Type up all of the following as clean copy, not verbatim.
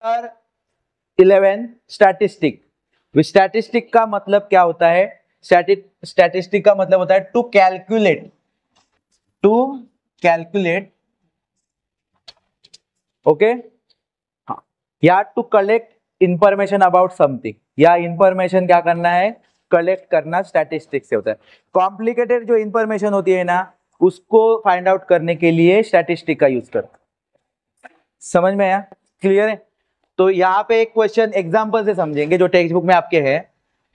11 statistic. Statistic का मतलब क्या होता है? स्टैटिस्टिक का मतलब होता है टू कैलकुलेट ओके, हाँ, या to collect information about something, या इंफॉर्मेशन क्या करना है? कलेक्ट करना स्टैटिस्टिक्स से होता है। कॉम्प्लिकेटेड जो इंफॉर्मेशन होती है ना, उसको फाइंड आउट करने के लिए स्टैटिस्टिक का यूज करते हैं। समझ में आया? क्लियर है? तो यहाँ पे एक क्वेश्चन एग्जांपल से समझेंगे जो टेक्स्ट बुक में आपके है।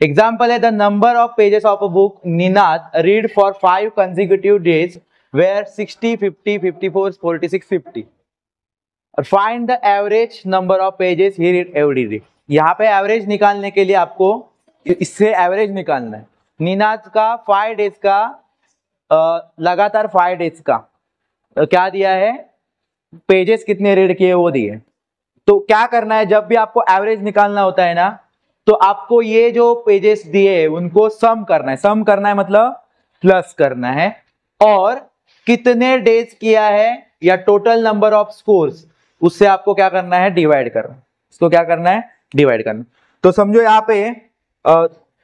एग्जांपल है the number of pages of a book Ninad read for 5 consecutive days where 60, 50, 54, 46, 50 और find the average number of pages he read every day. यहाँ पे एवरेज निकालने के लिए आपको इससे एवरेज निकालना है। निनाद का 5 डेज का लगातार 5 डेज का क्या दिया है? पेजेस कितने रीड किए वो दिए। तो क्या करना है, जब भी आपको एवरेज निकालना होता है ना, तो आपको ये जो पेजेस दिए उनको सम करना है। सम करना है मतलब प्लस करना है, और कितने डेज किया है या टोटल नंबर ऑफ स्कोर्स, उससे आपको क्या करना है? डिवाइड करना। इसको क्या करना है? डिवाइड करना। तो समझो यहाँ पे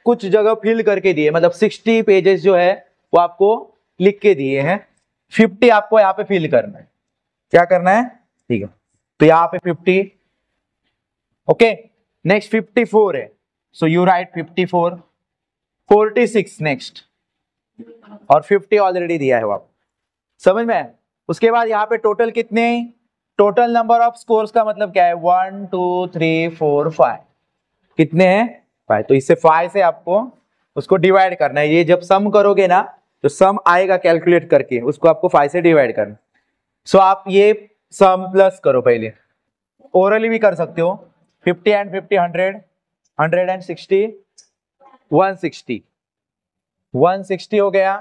कुछ जगह फिल करके दिए, मतलब 60 पेजेस जो है वो आपको लिख के दिए हैं, 50 आपको यहाँ पे फिल करना है। क्या करना है? ठीक है, तो यहाँ पे 50, ओके। नेक्स्ट 54 है, सो यू राइट 54, 46 नेक्स्ट, और 50 ऑलरेडी दिया है वो आप समझ में। उसके बाद यहाँ पे टोटल कितने? टोटल नंबर ऑफ स्कोर्स का मतलब क्या है? 1 2 3 4 5। कितने हैं? 5। तो इससे 5 से आपको उसको डिवाइड करना है। ये जब सम करोगे ना, तो सम आएगा कैलकुलेट करके, उसको आपको 5 से डिवाइड करना। सो आप ये सम प्लस करो, पहले ओरली भी कर सकते हो। 50 एंड 50 100, 160, 160, 160 हो गया।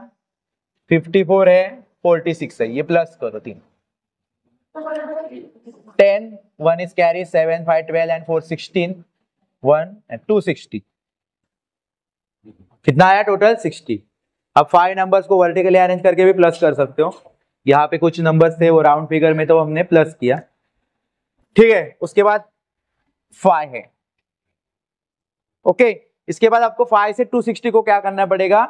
54 है, 46 है, ये प्लस करो 3। 10, 1 is carry, 7, 5, 12 and 4 16, 1 and 260। कितना आया टोटल? 60। अब 5 नंबर्स को वर्टिकली अरेंज करके भी प्लस कर सकते हो। यहाँ पे कुछ नंबर्स थे वो राउंड फिगर में, तो हमने प्लस किया, ठीक है। उसके बाद 5 है, ओके। इसके बाद आपको 5 से 260 को क्या करना पड़ेगा?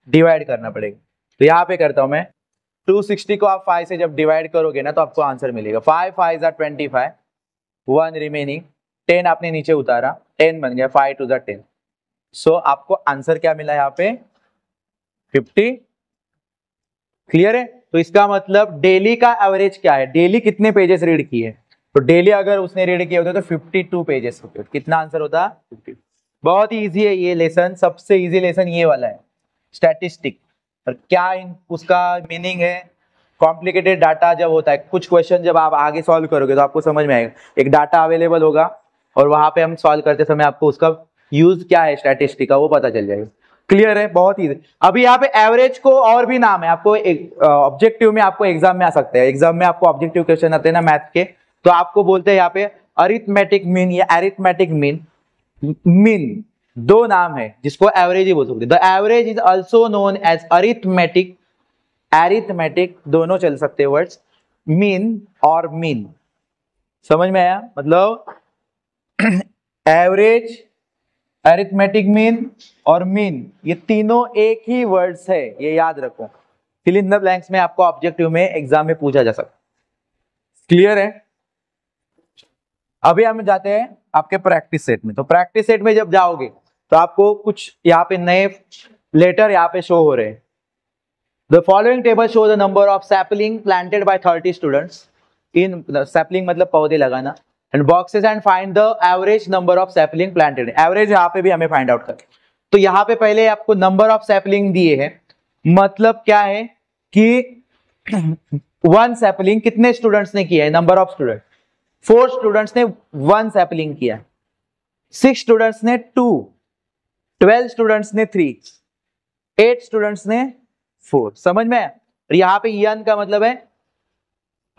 डिवाइड करना पड़ेगा। तो यहाँ पे करता हूं मैं, 260 को आप 5 से जब डिवाइड करोगे ना, तो आपको आंसर मिलेगा 5 5 25, 1 रिमेनिंग, 10 आपने नीचे उतारा, 10 बन गया, 5 2 10। सो आपको आंसर क्या मिला यहाँ पे? 50। क्लियर है? तो इसका मतलब डेली का एवरेज क्या है? डेली कितने पेजेस रीड किए? तो डेली अगर उसने रीड किए होते तो 52 पेजेस होते। कितना आंसर होता? 50। बहुत ही इजी है ये लेसन, सबसे इजी लेसन ये वाला है, स्टैटिस्टिक। और क्या उसका मीनिंग है? कॉम्प्लिकेटेड डाटा जब होता है, कुछ क्वेश्चन जब आप आगे सॉल्व करोगे तो आपको समझ में आएगा। एक डाटा अवेलेबल होगा और वहां पे हम सॉल्व करते समय आपको उसका यूज क्या है स्टैटिस्टिक का, वो पता चल जाएगा। क्लियर है? बहुत ही। अभी यहाँ पे एवरेज को और भी नाम है, आपको ऑब्जेक्टिव में आपको एग्जाम में आ सकते हैं। एग्जाम में आपको ऑब्जेक्टिव क्वेश्चन आते हैं ना मैथ के, तो आपको बोलते हैं यहाँ पे अरिथमेटिक मीन या एरिथमेटिक मीन। मीन दो नाम है जिसको एवरेज ही बोल सकते हैं। The average is also known as arithmetic, arithmetic दोनों चल सकते हैं वर्ड्स, मीन और मीन। समझ में आया? मतलब एवरेज, अरिथमेटिक मीन और मीन, ये तीनों एक ही वर्ड्स है, ये याद रखो। फिल इन द ब्लैंक्स में आपको ऑब्जेक्टिव में एग्जाम में पूछा जा सकता है। क्लियर है? अभी हम जाते हैं आपके प्रैक्टिस सेट में। तो प्रैक्टिस सेट में जब जाओगे तो आपको कुछ यहाँ पे नए लेटर यहाँ पे शो हो रहे हैं। The following table show the number of sapling planted by 30 students in, sapling मतलब पौधे लगाना, and boxes, and find the average number of sapling planted. Average यहाँ पे भी हमें फाइंड आउट करना। तो यहाँ पे पहले आपको नंबर ऑफ सैपलिंग दिए हैं, मतलब क्या है कि 1 सैपलिंग कितने स्टूडेंट्स ने किया है? नंबर ऑफ स्टूडेंट 4 स्टूडेंट्स ने 1 सैपलिंग किया, 6 स्टूडेंट्स ने 2, 12 स्टूडेंट्स ने 3, 8 स्टूडेंट्स ने 4। समझ में? और यहाँ पे n का मतलब है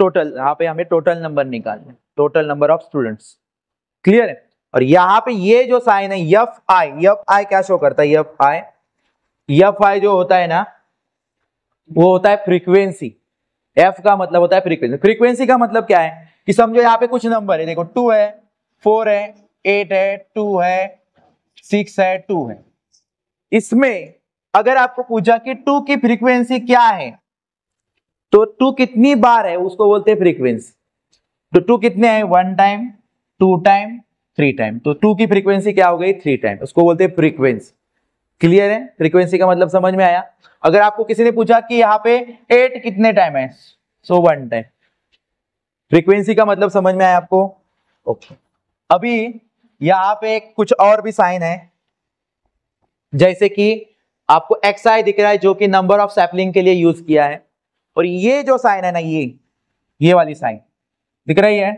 टोटल, यहाँ पे हमें टोटल नंबर निकालना है, total number of students. Clear है? और यहाँ पे ये जो साइन है एफ आई क्या शो करता है? एफ आई जो होता है ना, वो होता है फ्रीक्वेंसी। एफ का मतलब होता है फ्रीक्वेंसी। फ्रीक्वेंसी का मतलब क्या है कि समझो यहाँ पे कुछ नंबर है, देखो 2 है, 4 है, 8 है, 2 है, 6 है, 2 है। इसमें अगर आपको पूछा कि 2 की फ्रीक्वेंसी क्या है, तो 2 कितनी बार है उसको बोलते हैं फ्रीक्वेंसी। तो 2 कितने हैं, 1 टाइम, 2 टाइम, 3 टाइम। तो 2 की फ्रीक्वेंसी क्या हो गई, 3 टाइम, उसको बोलते हैं फ्रीक्वेंसी। क्लियर है, फ्रीक्वेंसी का मतलब समझ में आया। अगर आपको किसी ने पूछा कि यहाँ पे 8 कितने टाइम है, सो 1 टाइम। फ्रीक्वेंसी का मतलब समझ में आया आपको। ओके, अभी यहाँ पे कुछ और भी साइन है, जैसे कि आपको XI दिख रहा है जो कि नंबर ऑफ सैपलिंग के लिए यूज किया है, और ये जो साइन है ना, ये वाली साइन दिख रही है,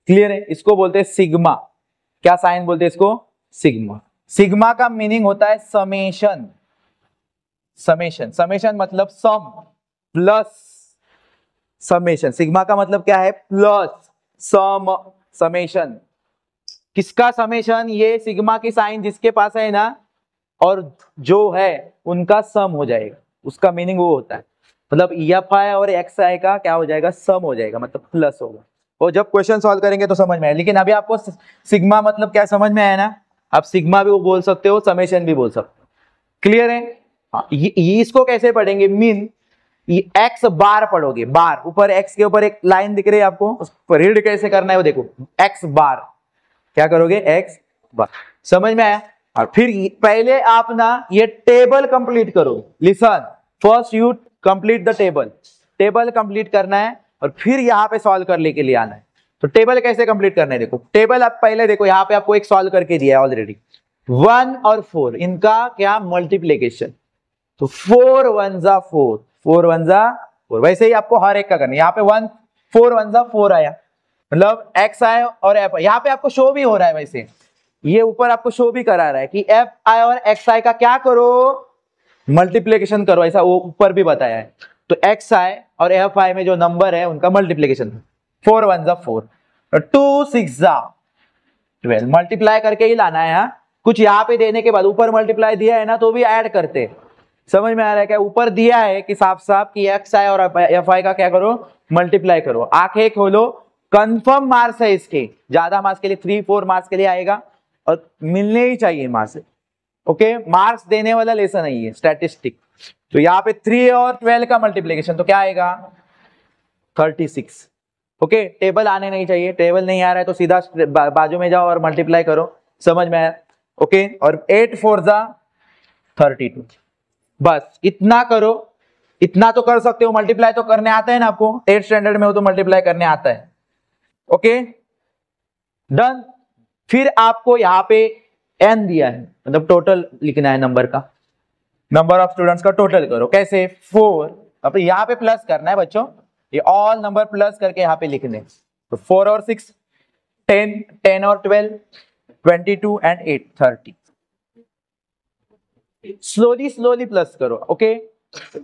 क्लियर है, इसको बोलते हैं सिग्मा। क्या साइन बोलते हैं इसको, सिग्मा। सिग्मा का मीनिंग होता है समेशन। समेशन, समेशन मतलब सम प्लस समेशन। सिग्मा का मतलब क्या है, प्लस सम समेशन। किसका समेशन, ये सिग्मा की साइन जिसके पास है ना, और जो है उनका सम हो जाएगा, उसका मीनिंग वो होता है। मतलब EFI और XI का क्या हो जाएगा, सम हो जाएगा, मतलब प्लस होगा। और जब क्वेश्चन सॉल्व करेंगे तो समझ में आए, लेकिन अभी आपको सिग्मा मतलब क्या समझ में आया ना। आप सिग्मा भी बोल सकते हो, समेशन भी बोल सकते हो, क्लियर है। हाँ, ये इसको कैसे पढ़ेंगे, मीन ये X बार पढ़ोगे, बार ऊपर X के ऊपर एक लाइन दिख रही है आपको, उस पर रीड कैसे करना है वो देखो, X बार, क्या करोगे, X बार। समझ में आया। और फिर पहले आप ना ये टेबल कंप्लीट करो। Listen, first you complete the table. Table complete करना है और फिर यहाँ पे सॉल्व करने के लिए आना है। तो टेबल कैसे कंप्लीट करना है, देखो टेबल आप पहले देखो, यहाँ पे आपको एक सॉल्व करके दिया है ऑलरेडी। 1 और 4 इनका क्या मल्टीप्लीकेशन, तो 4 1 जा 4, 4 1 जा 4। वैसे ही आपको हर एक का करना है। यहाँ पे 1 4 1 जा 4 आया, मतलब XI और F। यहाँ पे आपको शो भी हो रहा है, वैसे ये ऊपर आपको शो भी करा रहा है कि FI और XI का क्या करो, मल्टीप्लीकेशन करो, ऐसा वो ऊपर भी बताया है। तो XI और FI में जो नंबर है उनका मल्टीप्लीकेशन, 4 1 जा 4, 2 6 जा 12, मल्टीप्लाई करके ही लाना है। हाँ, कुछ यहाँ पे देने के बाद ऊपर मल्टीप्लाई दिया है ना, तो भी ऐड करते। समझ में आ रहा है क्या, ऊपर दिया है कि साफ साफ कि XI और FI का क्या करो, मल्टीप्लाई करो। आंखें खोलो, कंफर्म मार्क्स है इसके, ज्यादा मार्क्स के लिए 3-4 मार्क्स के लिए आएगा और मिलने ही चाहिए मार्क्स। ओके, मार्क्स देने वाला लेसन है ये स्टैटिस्टिक। तो यहाँ पे 3 और 12 का मल्टीप्लीकेशन तो क्या आएगा, 36। ओके, टेबल आने नहीं चाहिए, टेबल नहीं आ रहा है तो सीधा बाजू में जाओ और मल्टीप्लाई करो। समझ में आया। ओके, और 8 4 जा 32, बस इतना करो। इतना तो कर सकते हो, मल्टीप्लाई तो करने आता है ना आपको, 8th स्टैंडर्ड में हो तो मल्टीप्लाई करने आता है। Okay, done. फिर आपको यहाँ पे n दिया है, मतलब टोटल लिखना है नंबर का, नंबर ऑफ स्टूडेंट्स का टोटल करो। कैसे, 4, अब यहाँ पे प्लस करना है बच्चों, ये ऑल नंबर प्लस करके यहाँ पे लिखने। तो 4 और 6 10, 10 और 12 22 एंड 8 30। स्लोली स्लोली प्लस करो। ओके,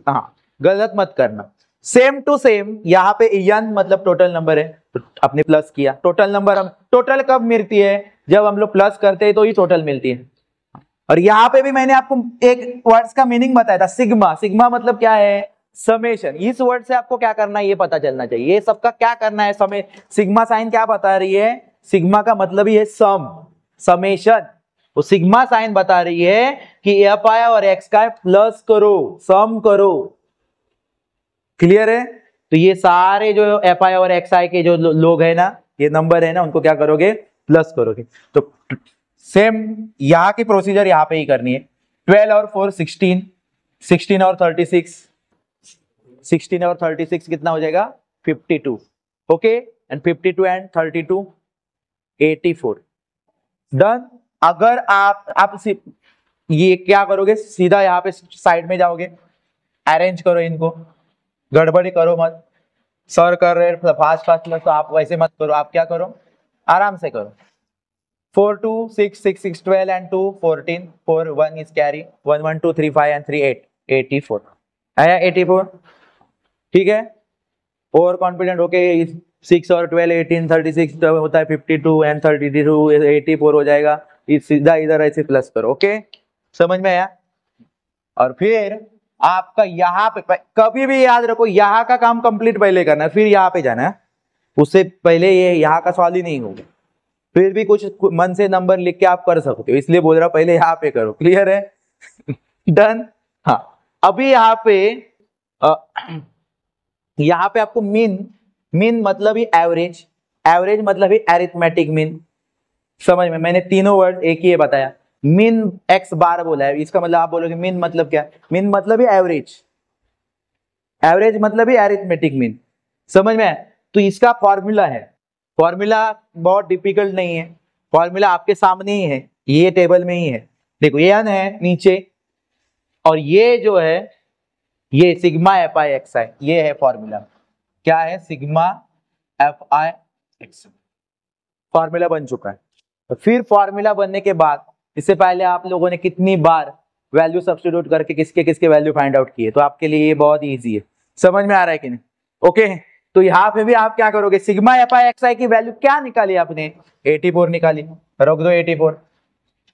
हाँ, गलत मत करना। सेम टू सेम यहाँ पे n मतलब टोटल नंबर है, तो आपने प्लस किया। टोटल नंबर हम टोटल कब मिलती है, जब हम लोग प्लस करते हैं तो ही टोटल मिलती है। और यहाँ पे भी मैंने आपको एक वर्ड्स का मीनिंग बताया था, सिग्मा। सिग्मा मतलब क्या है, समेशन। इस वर्ड से आपको क्या करना है ये पता चलना चाहिए, ये सबका क्या करना है। समय सिग्मा साइन क्या बता रही है, सिग्मा का मतलब ही है सम, समेशन। वो सिग्मा साइन बता रही है कि FI और X का प्लस करो, सम करो। क्लियर है। तो ये सारे जो FI और XI के जो लोग है ना, ये नंबर है ना, उनको क्या करोगे, प्लस करोगे। तो सेम यहां की प्रोसीजर यहां पे ही करनी है। 12 और 4 16, 16 और 36, 16 और 36 कितना हो जाएगा, 52। Okay, and 52 and 32 84। डन। अगर आप ये क्या करोगे, सीधा यहाँ पे साइड में जाओगे, अरेंज करो इनको, गड़बड़ी करो मत। सर कर रहे फास्ट फास्ट, तो आप वैसे मत करो, आप क्या करो, आराम से करो। 4 2 6 6 6 12 and 2 14, 4 1 is carry, 1 1 2 3 5 and 3 8 84 आया, 84। ठीक है, ओवर कॉन्फिडेंट होके 6 और 12 18 36 होता है 52 एंड 32 84 हो जाएगा। सीधा इधर ऐसे प्लस करो। ओके, समझ में आया। और फिर आपका यहाँ पे कभी भी याद रखो, यहाँ का काम कंप्लीट पहले करना है, फिर यहाँ पे जाना है। उससे पहले ये यहाँ का सवाल ही नहीं होगा। फिर भी कुछ मन से नंबर लिख के आप कर सकते हो, इसलिए बोल रहा हूं पहले यहाँ पे करो। क्लियर है? डन। हाँ, अभी यहाँ पे आपको मीन मतलब ही एवरेज, एवरेज मतलब ही एरिथमेटिक मीन। समझ में? मैंने तीनों वर्ड एक ही बताया। मीन x बार बोला है, इसका मतलब आप बोलोगे मीन मतलब क्या? मीन मतलब ही एवरेज, एवरेज मतलब ही एरिथमेटिक मीन। समझ में? तो इसका फॉर्मूला है, फॉर्मूला बहुत डिफिकल्ट नहीं है, फॉर्मूला आपके सामने ही है, ये टेबल में ही है। देखो ये n है नीचे, और ये जो है ये सिग्मा एफ आई एक्स आई, ये है फॉर्मूला। क्या है? Sigma F I x, formula बन चुका है। तो फिर फॉर्मूला बनने के बाद, इससे पहले आप लोगों ने कितनी बार वैल्यू सब्स्टिट्यूट करके किसके किसके वैल्यू फाइंड आउट किए, तो आपके लिए ये बहुत इजी है। समझ में आ रहा है कि नहीं? ओके, तो यहाँ पे भी आप क्या करोगे, सिग्मा एफ आई एक्स आई की वैल्यू क्या निकाली आपने? 84 निकाली, रख दो 84।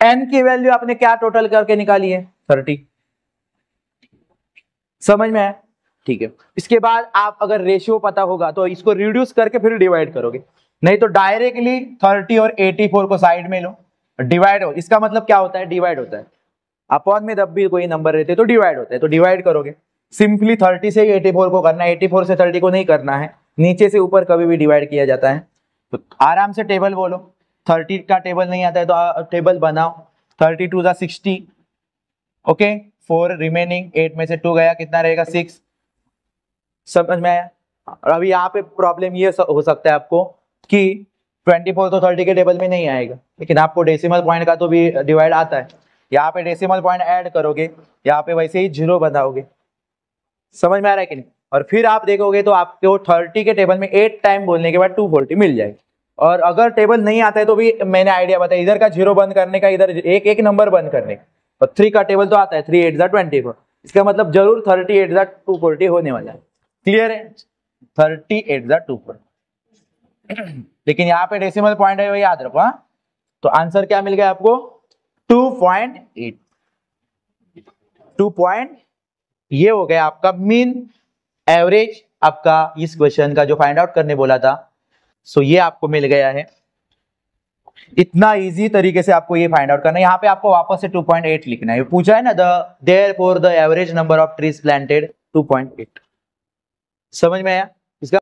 एन की वैल्यू आपने क्या टोटल करके निकाली है? 30। समझ में है? ठीक है। इसके बाद आप अगर रेशियो पता होगा तो इसको रिड्यूस करके फिर डिवाइड करोगे, नहीं तो डायरेक्टली 30 और 84 को साइड में लो, डिवाइड हो। इसका मतलब क्या होता है? डिवाइड होता है। अपॉन में जब भी कोई नंबर रहते तो डिवाइड होता है, तो डिवाइड करोगे। सिंपली 30 से 84 को करना है, 84 से 30 को नहीं करना है, नीचे से ऊपर कभी भी डिवाइड किया जाता है। तो आराम से टेबल बोलो, 30 का टेबल नहीं आता है तो टेबल बनाओ। 32 × 60, ओके, 4 रिमेनिंग, 8 में से 2 गया, कितना रहेगा? 6। समझ में आया? और अभी यहाँ पे प्रॉब्लम ये हो सकता है आपको कि 24 तो 30 के टेबल में नहीं आएगा, लेकिन आपको डेसिमल पॉइंट का तो भी डिवाइड आता है। यहाँ पे डेसिमल पॉइंट ऐड करोगे, यहाँ पे वैसे ही 0 बनाओगे। समझ में आ रहा है कि नहीं? और फिर आप देखोगे तो आपको 30 के टेबल में 8 टाइम बोलने के बाद 240 मिल जाएगी। और अगर टेबल नहीं आता है तो भी मैंने आइडिया बताया, इधर का 0 बंद करने का, इधर एक एक नंबर बंद करने का। और 3 का टेबल तो आता है, 3 8 24, इसका मतलब जरूर 38 240 होने वाला है। क्लियर है? 38 240। लेकिन यहाँ पे डेसिमल पॉइंट है, वो याद रखो। हाँ, तो आंसर क्या मिल गया आपको? 2.8। 2. ये हो गया आपका मीन, एवरेज आपका इस क्वेश्चन का जो फाइंड आउट करने बोला था। सो ये आपको मिल गया है। इतना इजी तरीके से आपको ये फाइंड आउट करना है। यहाँ पे आपको वापस से 2.8 लिखना है, पूछा है ना, therefore the average number of trees planted 2.8। समझ में आया? इसका